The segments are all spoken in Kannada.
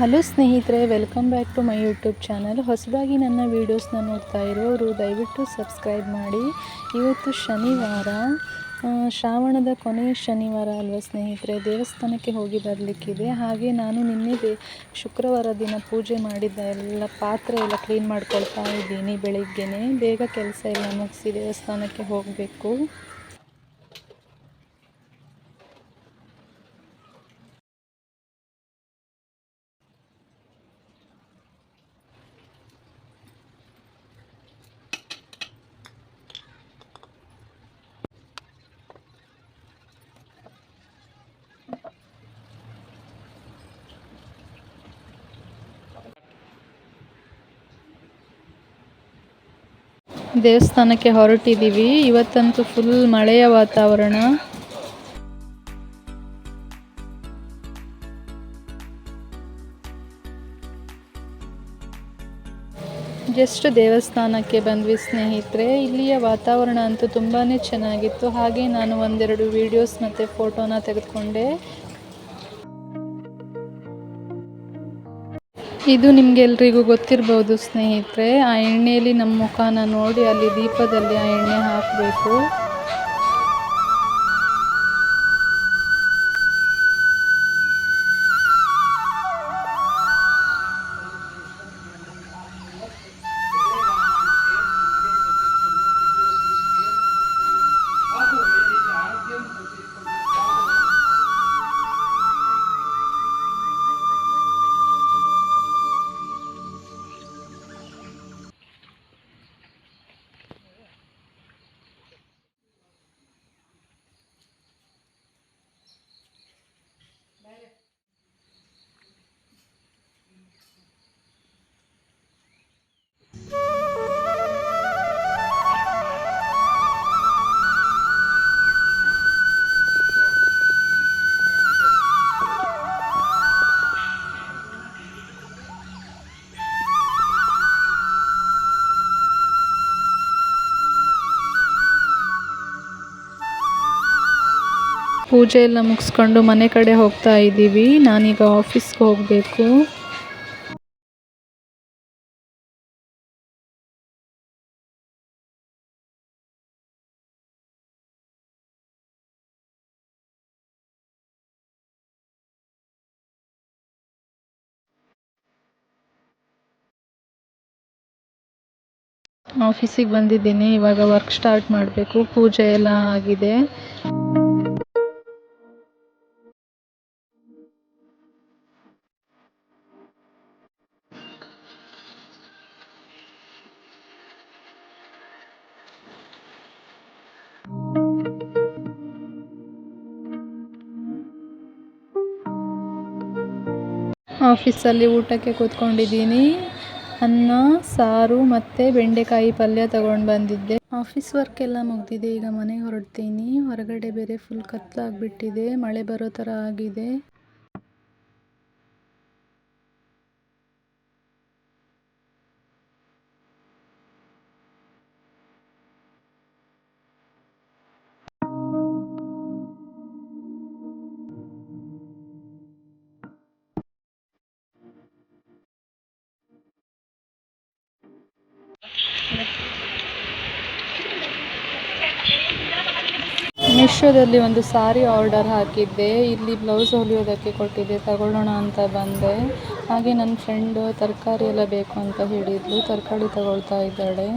ಹಲೋ ಸ್ನೇಹಿತರೆ, welcome back to my YouTube channel. ಹೊಸದಾಗಿ ನನ್ನ ವೀಡಿಯೋಸ್ನ ನೋಡ್ತಾ ಇರೋರು ದಯವಿಟ್ಟು ಸಬ್ಸ್ಕ್ರೈಬ್ ಮಾಡಿ. ಇವತ್ತು ಶನಿವಾರ, ಶ್ರಾವಣದ ಕೊನೆಯ ಶನಿವಾರ ಅಲ್ವಾ ಸ್ನೇಹಿತರೆ. ದೇವಸ್ಥಾನಕ್ಕೆ ಹೋಗಿ ಬರಲಿಕ್ಕಿದೆ. ಹಾಗೆ ನಾನು ನಿನ್ನೆ ಶುಕ್ರವಾರ ದಿನ ಪೂಜೆ ಮಾಡಿದ್ದ ಎಲ್ಲ ಪಾತ್ರೆ ಎಲ್ಲ ಕ್ಲೀನ್ ಮಾಡ್ಕೊಳ್ತಾ ಇದ್ದೀನಿ. ಬೆಳಿಗ್ಗೆನೇ ಬೇಗ ಕೆಲಸ ಎಲ್ಲ ಮುಗಿಸಿ ದೇವಸ್ಥಾನಕ್ಕೆ ಹೋಗಬೇಕು. ದೇವಸ್ಥಾನಕ್ಕೆ ಹೊರಟಿದ್ದೀವಿ. ಇವತ್ತಂತೂ ಫುಲ್ ಮಳೆಯ ವಾತಾವರಣ. ಜಸ್ಟ್ ದೇವಸ್ಥಾನಕ್ಕೆ ಬಂದ್ವಿ ಸ್ನೇಹಿತರೆ. ಇಲ್ಲಿಯ ವಾತಾವರಣ ಅಂತೂ ತುಂಬಾ ಚೆನ್ನಾಗಿತ್ತು. ಹಾಗೆ ನಾನು ಒಂದೆರಡು ವಿಡಿಯೋಸ್ ಮತ್ತು ಫೋಟೋನ ತೆಗೆದುಕೊಂಡೆ. ಇದು ನಿಮಗೆಲ್ರಿಗೂ ಗೊತ್ತಿರ್ಬೋದು ಸ್ನೇಹಿತರೆ. ಆ ಎಣ್ಣೆಯಲ್ಲಿ ನಮ್ಮ ಮುಖನ ನೋಡಿ ಅಲ್ಲಿ ದೀಪದಲ್ಲಿ ಆ ಎಣ್ಣೆ ಹಾಕಬೇಕು. ಪೂಜೆ ಎಲ್ಲ ಮುಗಿಸ್ಕೊಂಡು ಮನೆ ಕಡೆ ಹೋಗ್ತಾ ಇದ್ದೀವಿ. ನಾನೀಗ ಆಫೀಸ್ಗೆ ಹೋಗಬೇಕು. ಆಫೀಸಿಗೆ ಬಂದಿದ್ದೀನಿ. ಇವಾಗ ವರ್ಕ್ ಸ್ಟಾರ್ಟ್ ಮಾಡಬೇಕು. ಪೂಜೆ ಎಲ್ಲ ಆಗಿದೆ. ಆಫೀಸಲ್ಲಿ ಊಟಕ್ಕೆ ಕೂತ್ಕೊಂಡಿದ್ದೀನಿ. ಅನ್ನ, ಸಾರು ಮತ್ತು ಬೆಂಡೆಕಾಯಿ ಪಲ್ಯ ತಗೊಂಡು ಬಂದಿದ್ದೆ. ಆಫೀಸ್ ವರ್ಕ್ ಎಲ್ಲ ಮುಗ್ದಿದೆ. ಈಗ ಮನೆಗೆ ಹೊರಡ್ತೀನಿ. ಹೊರಗಡೆ ಬೇರೆ ಫುಲ್ ಕತ್ಲಾಗ್ಬಿಟ್ಟಿದೆ. ಮಳೆ ಬರೋ ಥರ ಆಗಿದೆ. ಮೀಶೋದಲ್ಲಿ ಒಂದು ಸಾರಿ ಆರ್ಡರ್ ಹಾಕಿದ್ದೆ. ಇಲ್ಲಿ ಬ್ಲೌಸ್ ಹೊಲಿಯೋದಕ್ಕೆ ಕೊಟ್ಟಿದ್ದೆ, ತಗೊಳ್ಳೋಣ ಅಂತ ಬಂದೆ. ಹಾಗೆ ನನ್ನ ಫ್ರೆಂಡು ತರಕಾರಿ ಎಲ್ಲ ಬೇಕು ಅಂತ ಹೇಳಿದ್ಲು. ತರಕಾರಿ ತಗೊಳ್ತಾ ಇದ್ದಾಳೆ.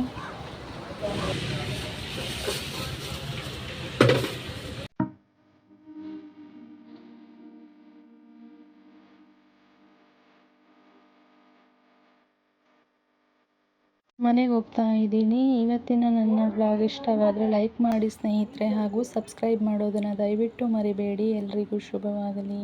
ಮನೆಗೆ ಹೋಗ್ತಾ ಇದ್ದೀನಿ. ಇವತ್ತಿನ ನನ್ನ ಬ್ಲಾಗ್ ಇಷ್ಟವಾದರೆ ಲೈಕ್ ಮಾಡಿ ಸ್ನೇಹಿತರೆ, ಹಾಗೂ ಸಬ್ಸ್ಕ್ರೈಬ್ ಮಾಡೋದನ್ನು ದಯವಿಟ್ಟು ಮರಿಬೇಡಿ. ಎಲ್ರಿಗೂ ಶುಭವಾಗಲಿ.